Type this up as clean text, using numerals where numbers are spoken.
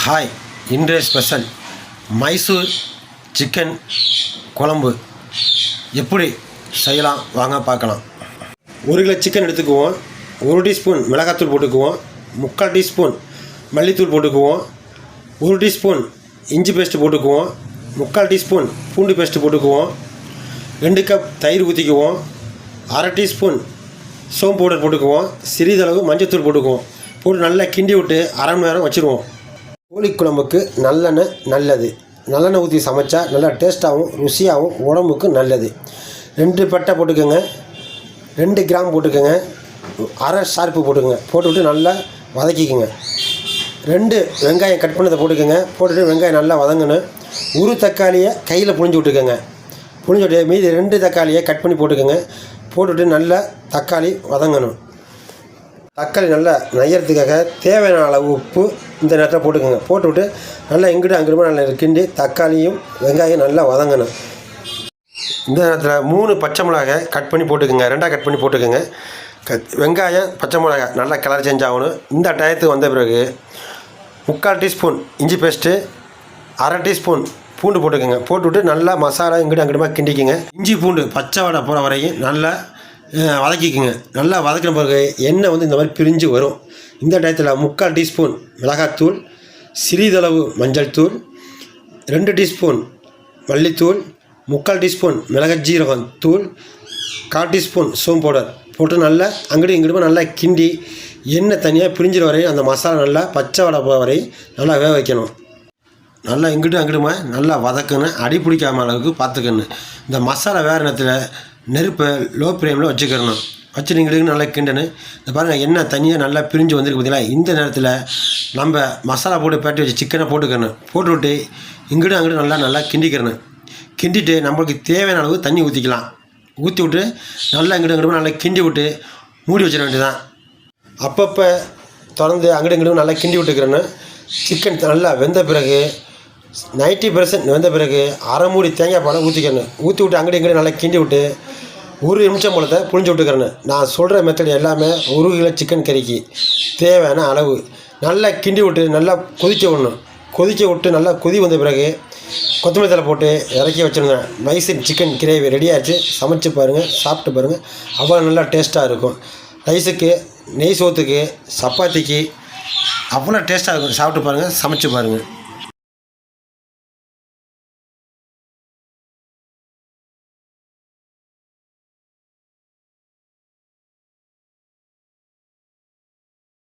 Hi, இன்றைய special Mysore chicken குழம்பு எப்படி செய்யலாம் வாங்க பார்க்கலாம். 1 கிலோ சிக்கன் எடுத்துக்குவோம். 1 டீஸ்பூன் மிளகாத்தூள் போட்டுக்குவோம். 3/4 டீஸ்பூன் மல்லித்தூள் போட்டுக்குவோம். 1 டீஸ்பூன் இஞ்சி பேஸ்ட்டு போட்டுக்குவோம். 3/4 டீஸ்பூன் பூண்டு பேஸ்ட்டு போட்டுக்குவோம். 2 கப் தயிர் ஊற்றிக்குவோம். 1/2 டீஸ்பூன் சோம்பு பவுடர் போட்டுக்குவோம். சிறிதளவு மஞ்சத்தூள் போட்டுக்குவோம். போட்டு நல்லா கிண்டி விட்டு 1/2 மணி நேரம் வச்சுருவோம். கோழி குழம்புக்கு நல்லெண்ணெய் நல்லது. நல்லெண்ணெய் ஊற்றி சமைச்சா நல்லா டேஸ்ட்டாகவும் ருசியாகவும் உடம்புக்கு நல்லது. 2 பட்டை போட்டுக்கோங்க. 2 கிராம் போட்டுக்கோங்க. 1/2 ஷார்ப்பு போட்டுக்கோங்க. போட்டுவிட்டு நல்லா வதக்கிக்கோங்க. 2 வெங்காயம் கட் பண்ணதை போட்டுக்கோங்க. போட்டுட்டு வெங்காயம் நல்லா வதங்கணும். 1 தக்காளியை கையில் புழிஞ்சு விட்டுக்கோங்க. புழிஞ்சு விட்டு மீதி 2 தக்காளியை கட் பண்ணி போட்டுக்கோங்க. போட்டுவிட்டு நல்லா தக்காளி வதங்கணும். தக்காளி நல்லா நெய்யறதுக்காக தேவையான அளவு உப்பு இந்த நேரத்தில் போட்டுக்கோங்க. போட்டுவிட்டு நல்லா இங்கிட்டு அங்கிட்டு நல்லா கிண்டி தக்காளியும் வெங்காயம் நல்லா வதங்கணும். இந்த நேரத்தில் 3 பச்சை மிளகாய் கட் பண்ணி போட்டுக்கோங்க. 2ஆக கட் பண்ணி போட்டுக்கோங்க. வெங்காயம் பச்சை மிளகாய் நல்லா கலர் சேஞ்ச் ஆகணும். இந்த டயத்துக்கு வந்த பிறகு 3/4 டீஸ்பூன் இஞ்சி பேஸ்ட்டு, 1/2 டீஸ்பூன் பூண்டு போட்டுக்கோங்க. போட்டுவிட்டு நல்லா மசாலா இங்கிட்டு அங்கிட்டுமா கிண்டிக்குங்க. இஞ்சி பூண்டு பச்சை வடை போகிற வரையும் நல்லா வதக்கிக்குங்க. நல்லா வதக்கின பிறகு எண்ணெய் இந்த மாதிரி பிரிஞ்சு வரும். இந்த டயத்தில் 3/4 டீஸ்பூன் மிளகாத்தூள், சிறிதளவு மஞ்சள் தூள், 2 டீஸ்பூன் மல்லித்தூள், 3/4 டீஸ்பூன் மிளகாய் ஜீரகம் தூள், 1/4 டீஸ்பூன் சோம்பு பவுடர் போட்டு நல்லா அங்கிட்டு இங்கிட்டுமா நல்லா கிண்டி எண்ணெய் தனியாக பிரிஞ்சிற வரையும் அந்த மசாலா நல்லா பச்சை வடை போகிற வரையும் நல்லா வேக வைக்கணும். நல்லா இங்கிட்டும் அங்கிட்டுமா நல்லா வதக்கணும். அடி பிடிக்காம அளவுக்கு பார்த்துக்கணும். இந்த மசாலா வேறு நேரத்தில் நெருப்பை லோ ஃப்ளேமில் வச்சுக்கிறணும். வச்சு நீங்களுக்கு நல்லா கிண்டணும். இந்த பாருங்கள் எண்ணெய் தனியாக நல்லா பிரிஞ்சு வந்துருக்கு பார்த்தீங்களா. இந்த நேரத்தில் நம்ம மசாலா போட்டு பேட்டி வச்சு சிக்கனை போட்டுக்கணும். போட்டுவிட்டு இங்கிட்டும் அங்கிட்டும் நல்லா கிண்டிக்கிறணும். கிண்டிட்டு நம்மளுக்கு தேவையான அளவு தண்ணி ஊற்றிக்கலாம். ஊற்றி விட்டு நல்லா இங்கிட்டும் அங்கிட்டும் நல்லா கிண்டி விட்டு மூடி வச்சிட வேண்டியதான். அப்பப்போ திறந்து அங்கிட்டும் இங்கிட்டும் நல்லா கிண்டி விட்டுக்கிறேன்னு. சிக்கன் நல்லா வெந்த பிறகு 90% வெந்த பிறகு 1/2 மூடி தேங்காய் பாலை ஊற்றிக்கணும். ஊற்றி விட்டு அங்கிட்டும் இங்கிட்டும் நல்லா கிண்டி விட்டு 1 நிமிஷம் போலத்தை புழிஞ்சு விட்டுக்கிறேன்னு. நான் சொல்கிற மெத்தட் எல்லாமே 1 கிலோ சிக்கன் கறிக்கு தேவையான அளவு. நல்லா கிண்டி விட்டு நல்லா கொதிக்க விடணும். கொதிக்க விட்டு நல்லா கொதி வந்த பிறகு கொத்தமல்லி தழை போட்டு இறக்கி வச்சுருங்க. மைசூர் சிக்கன் கிரேவி ரெடி ஆகிடுச்சு. சமைச்சு பாருங்கள், சாப்பிட்டு பாருங்கள். அவ்வளோ நல்லா டேஸ்ட்டாக இருக்கும். ரைஸுக்கு, நெய் சோத்துக்கு, சப்பாத்திக்கு அவ்வளோ டேஸ்ட்டாக இருக்கும். சாப்பிட்டு பாருங்கள், சமைச்சு பாருங்கள்.